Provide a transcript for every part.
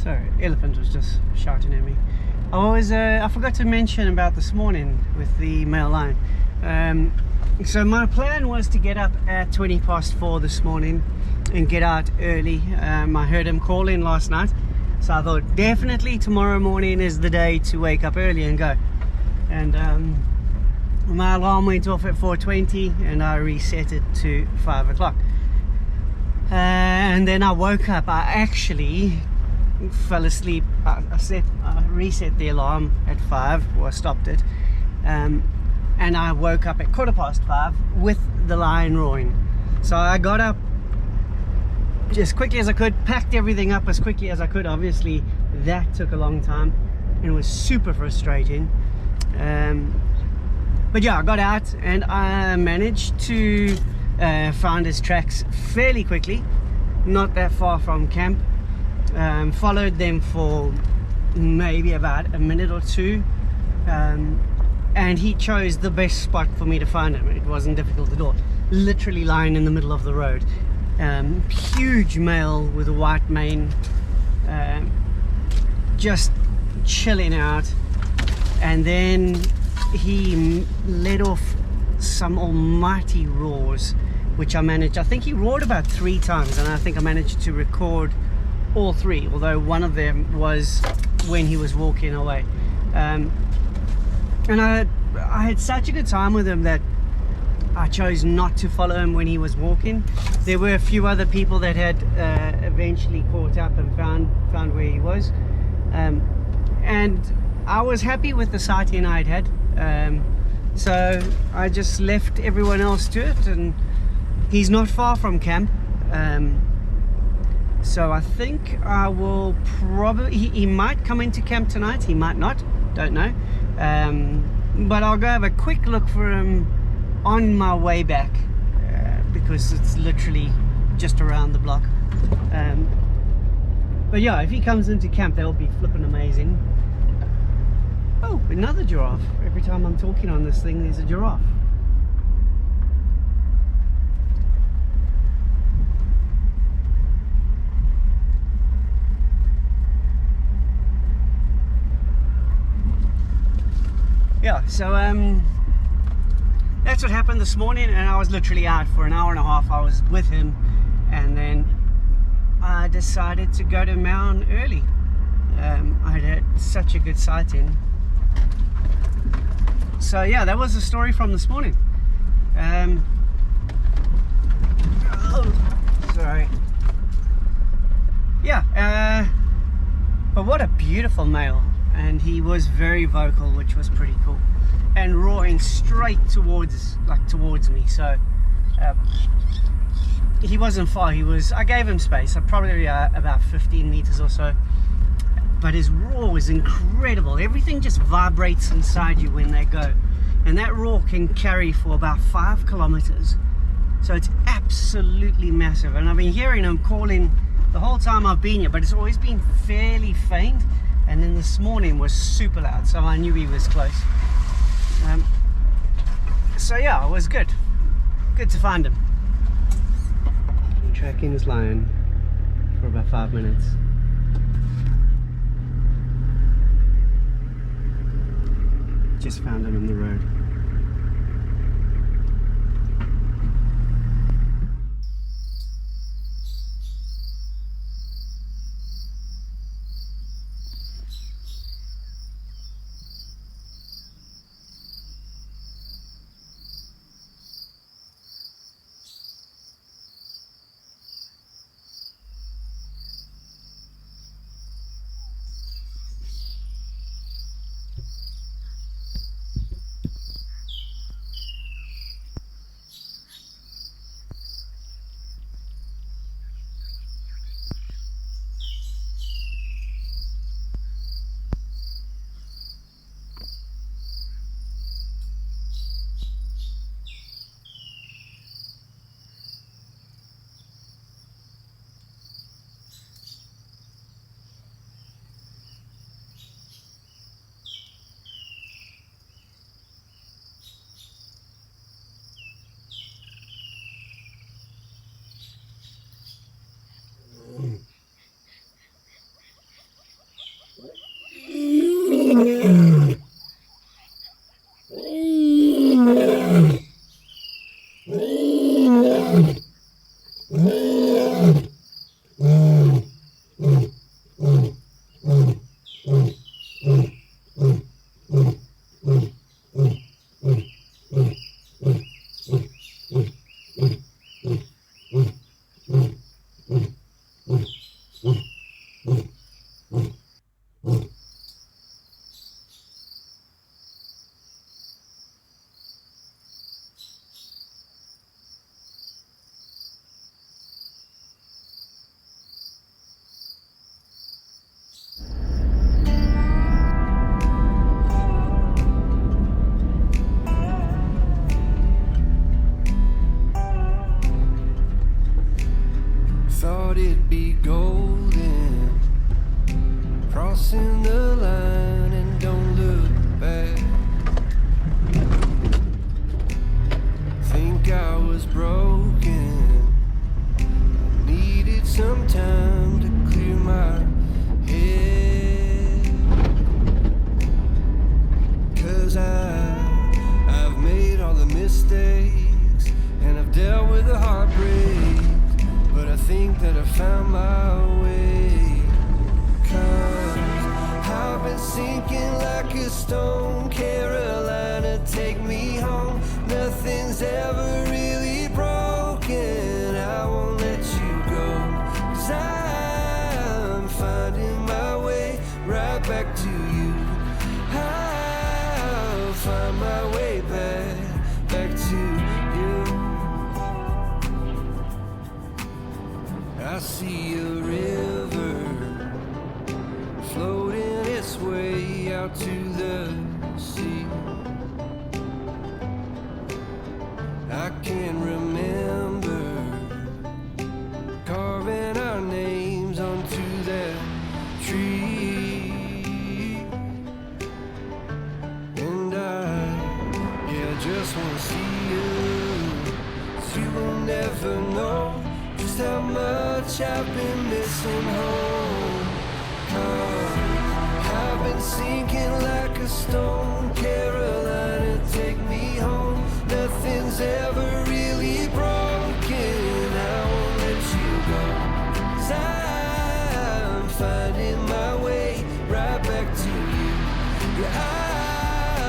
Sorry, elephant was just shouting at me. I forgot to mention about this morning with the male line. So my plan was to get up at 4:20 this morning and get out early. I heard him call in last night, so I thought definitely tomorrow morning is the day to wake up early and go. And my alarm went off at 4:20 and I reset it to 5 o'clock. And then I woke up. I actually fell asleep. I reset the alarm at 5, or I stopped it, and I woke up at 5:15 with the lion roaring. So I got up as quickly as I could, packed everything up as quickly as I could. Obviously that took a long time and it was super frustrating, but yeah, I got out and I managed to find his tracks fairly quickly, not that far from camp. Followed them for maybe about a minute or two, and he chose the best spot for me to find him. It wasn't difficult at all, literally lying in the middle of the road. Huge male with a white mane, just chilling out. And then he let off some almighty roars, which I think he roared about 3 times, and I think I managed to record all 3, although one of them was when he was walking away. And I had such a good time with him that I chose not to follow him when he was walking. There were a few other people that had eventually caught up and found where he was, and I was happy with the sighting I'd had. So I just left everyone else to it, and he's not far from camp. So I think I will probably, he might come into camp tonight, he might not, don't know. But I'll go have a quick look for him on my way back, because it's literally just around the block. But yeah, if he comes into camp, that'll be flipping amazing. Oh, another giraffe. Every time I'm talking on this thing, there's a giraffe. Yeah, so that's what happened this morning, and I was literally out for an hour and a half. I was with him, and then I decided to go to Mound early. I had such a good sighting. So yeah, that was the story from this morning. Oh, sorry. Yeah, but what a beautiful male. And he was very vocal, which was pretty cool, and roaring straight towards me. So he wasn't far. I gave him space, probably about 15 meters or so, but his roar was incredible. Everything just vibrates inside you when they go, and that roar can carry for about 5 kilometers. So it's absolutely massive, and I've been hearing him calling the whole time I've been here, but it's always been fairly faint. And then this morning was super loud, so I knew he was close. So yeah, it was good to find him. Been tracking this lion for about 5 minutes. Just found him in the road. Thought it'd be golden, crossing the line and don't look back. Think I was broken, needed some time to clear my head. 'Cause I've made all the mistakes and I've dealt with the heartbreak, but I think that I found my way. 'Cause I've been sinking like a stone. Carolina, take me home. Nothing's ever really broken. I won't let you go. 'Cause I'm finding my way right back to you. I'll find my way back to you. I see a river floating its way out to the sea. I can remember carving our names onto that tree. And I just wanna see you. 'Cause you will never know just how much I've been missing home. I've been sinking like a stone. Carolina, take me home. Nothing's ever really broken. I won't let you go. 'Cause I'm finding my way right back to you. Yeah,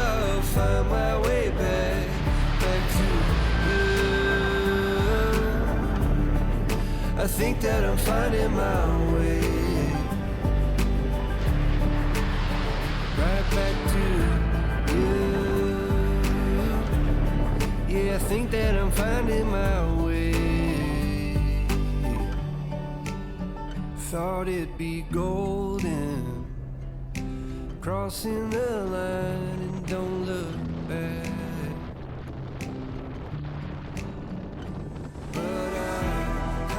I'll find my way back to you. I think that I'm finding my way right back to you. Yeah, I think that I'm finding my way. Thought it'd be golden, crossing the line and don't look back. But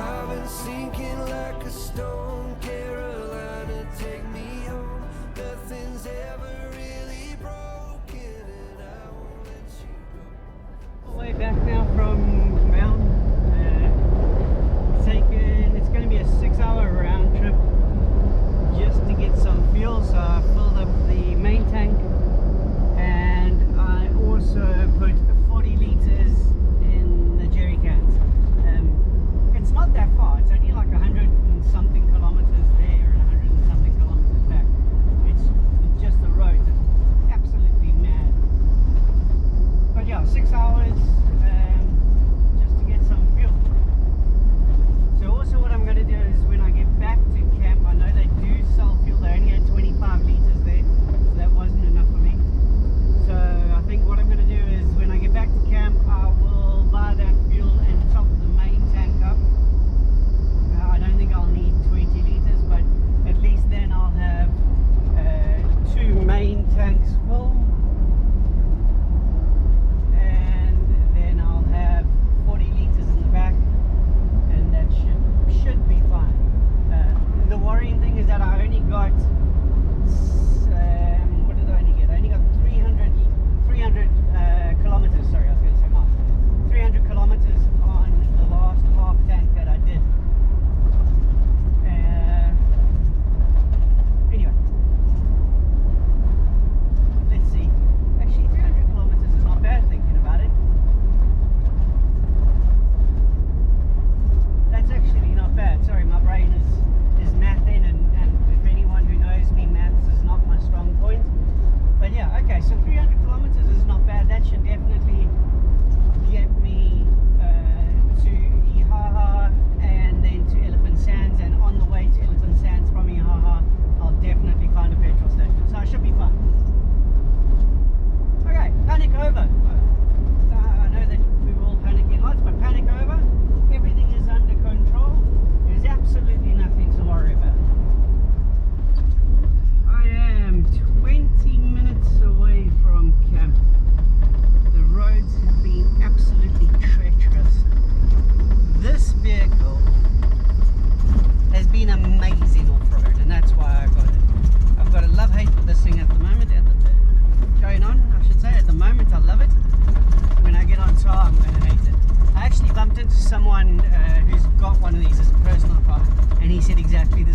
I've been sinking like a stone. Carolina, take me home. Nothing's ever really broken, and I won't let you go. All the way back now from Mount. It's going to be a 6-hour round trip just to get some fuel. So I filled up the main tank, and I also put 40 liters in the jerry cans. It's not that far. It's only like 100 and something kilometers there and 100 and something kilometers back. It's just the road. It's absolutely mad. But yeah, 6 hours.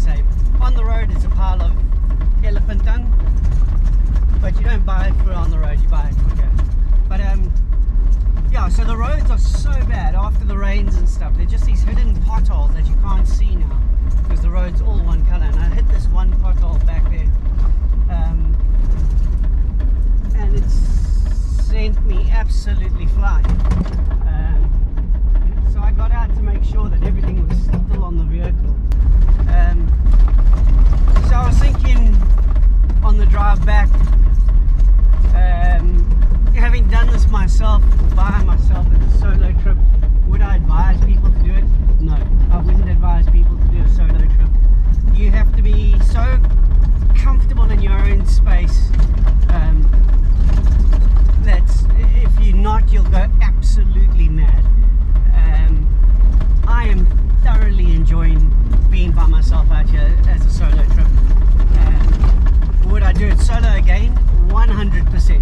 say. On the road it's a pile of elephant dung, but you don't buy it for on the road, you buy it for here. But yeah, so the roads are so bad after the rains and stuff. They're just these hidden potholes that you can't see now because the road's all one color. And I hit this one pothole back there, and it's sent me absolutely flying. So I got out to make sure that everything was still on the vehicle. So I was thinking on the drive back, having done this myself, by myself as a solo trip, would I advise people to do it? No, I wouldn't advise people to do a solo trip. You have to be so comfortable in your own space that if you're not, you'll go absolutely mad. I am thoroughly enjoying being by myself out here as a solo trip. Would I do it solo again? 100%.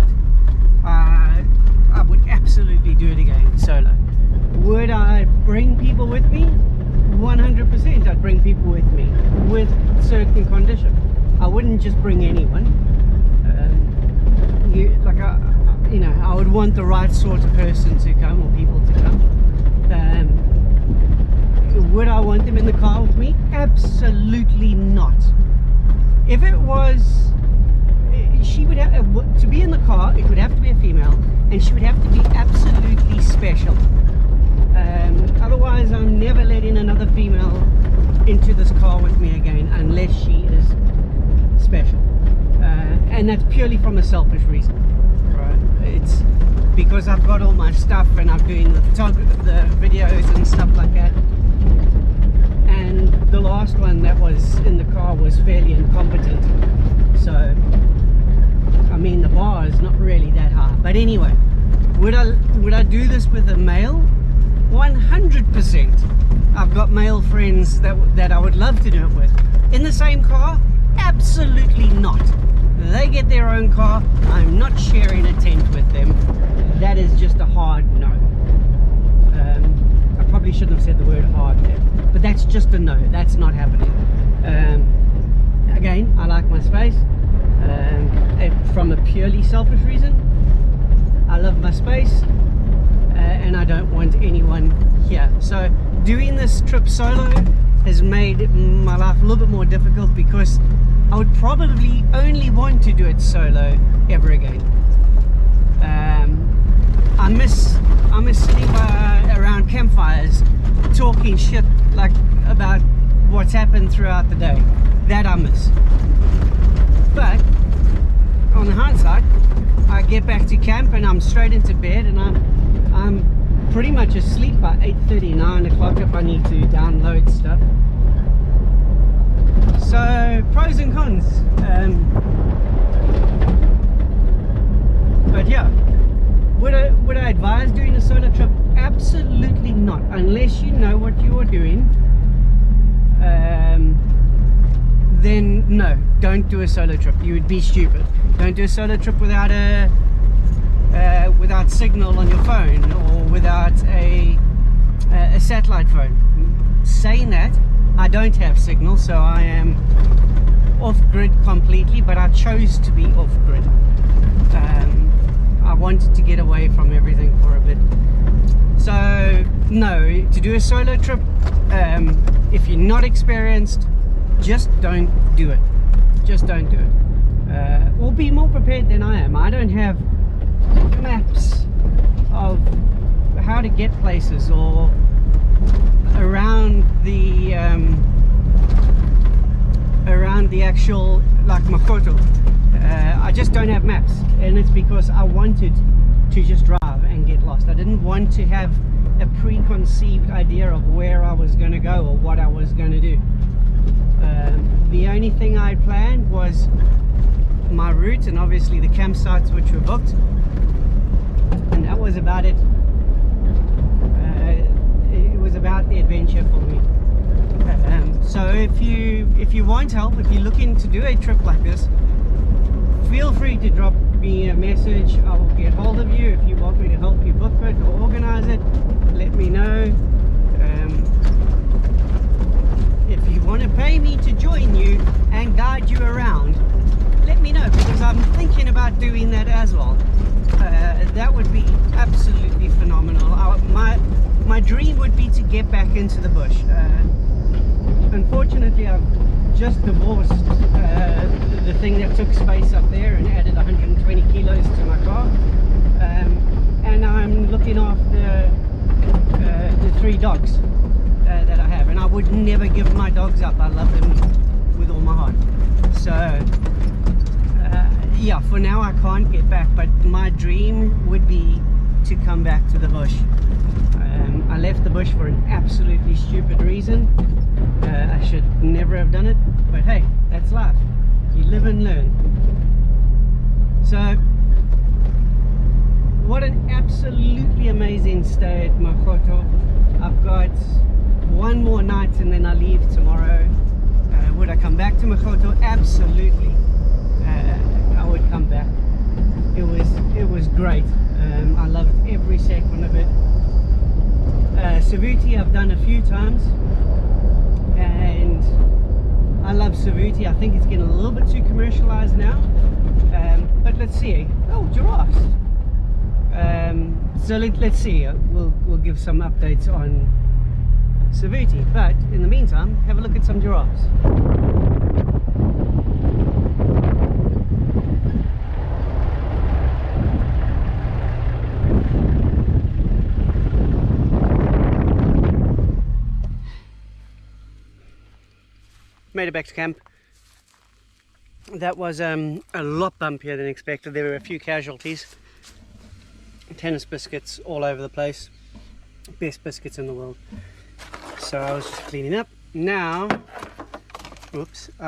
I would absolutely do it again solo. Would I bring people with me? 100% I'd bring people with me with certain conditions. I wouldn't just bring anyone. I would want the right sort of person to come, or people to come. Would I want them in the car with me? Absolutely not. If it was, she would have to be in the car. It would have to be a female, and she would have to be absolutely special. Otherwise, I'm never letting another female into this car with me again unless she is special, and that's purely from a selfish reason. Right? It's because I've got all my stuff and I'm doing the videos and stuff like that. And the last one that was in the car was fairly incompetent. So, I mean, the bar is not really that high. But anyway, would I do this with a male? 100%. I've got male friends that I would love to do it with. In the same car? Absolutely not. They get their own car. I'm not sharing a tent with them. That is just a hard no. I probably shouldn't have said the word hard there, but that's just a no. That's not happening. Again, I like my space. From a purely selfish reason, I love my space, and I don't want anyone here. So doing this trip solo has made my life a little bit more difficult because I would probably only want to do it solo ever again. I miss sitting around campfires talking shit like about what's happened throughout the day. That I miss. But on the hindsight, I get back to camp and I'm straight into bed, and I'm pretty much asleep by 8:30, 9 o'clock if I need to download stuff. So pros and cons. But yeah, would I advise doing a solo trip? Absolutely not, unless you know what you are doing. Then no, don't do a solo trip. You would be stupid. Don't do a solo trip without without signal on your phone, or without a satellite phone. Saying that, I don't have signal, so I am off-grid completely, but I chose to be off-grid. I wanted to get away from everything for a bit. So no, to do a solo trip, if you're not experienced, just don't do it. Just don't do it. Or be more prepared than I am. I don't have maps of how to get places or around the actual, like Makoto. I just don't have maps, and it's because I wanted to just drive and get lost. I didn't want to have a preconceived idea of where I was going to go or what I was going to do. The only thing I planned was my route and obviously the campsites which were booked, and that was about it. It was about the adventure for me. So if you want help, if you're looking to do a trip like this, feel free to drop me a message. I will get hold of you. If you want me to help you book it or organize it, let me know. If you want to pay me to join guide you around, let me know, because I'm thinking about doing that as well. That would be absolutely phenomenal. My dream would be to get back into the bush. Unfortunately, I've just divorced the thing that took space up there and added 120 kilos to my car, and I'm looking after the 3 dogs that I have, and I would never give my dogs up. I love them with all my heart. So yeah, for now I can't get back, but my dream would be to come back to the bush. I left the bush for an absolutely stupid reason. I should never have done it, but hey, that's life. You live and learn. So what an absolutely amazing stay at Makgoto. I've got one more night and then I leave tomorrow. Would I come back to Makgoto? Absolutely. I would come back. It was great. I loved every second of it. Savuti I've done a few times, and I love Savuti. I think it's getting a little bit too commercialized now, but let's see. Oh, giraffes. So let's see. We'll give some updates on Savuti, but in the meantime, have a look at some giraffes. Made it back to camp. That was a lot bumpier than expected. There were a few casualties. Tennis biscuits all over the place. Best biscuits in the world. So I was just cleaning up. Now, oops, we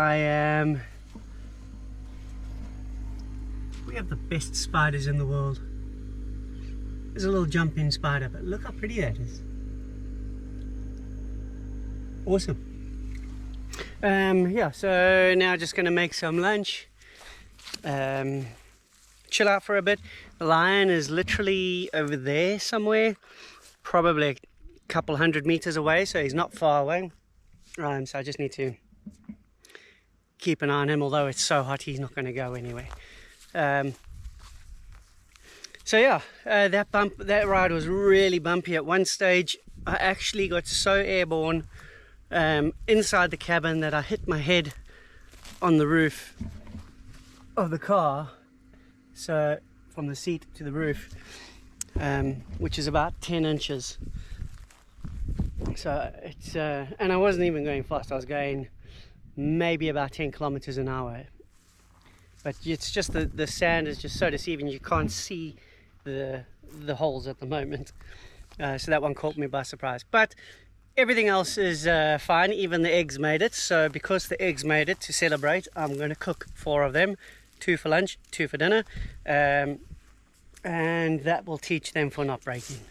have the best spiders in the world. There's a little jumping spider, but look how pretty that is. Awesome. Yeah, so now just gonna make some lunch, chill out for a bit. The lion is literally over there somewhere, probably a couple 100 meters away, so he's not far away. So I just need to keep an eye on him, although it's so hot he's not going to go anyway. So yeah, that ride was really bumpy at one stage. I actually got so airborne inside the cabin that I hit my head on the roof of the car, so from the seat to the roof, which is about 10 inches. So it's and I wasn't even going fast. I was going maybe about 10 kilometers an hour, but it's just the sand is just so deceiving. You can't see the holes at the moment. So that one caught me by surprise, but everything else is fine. Even the eggs made it. So because the eggs made it, to celebrate, I'm going to cook 4 of them, 2 for lunch, 2 for dinner, and that will teach them for not breaking.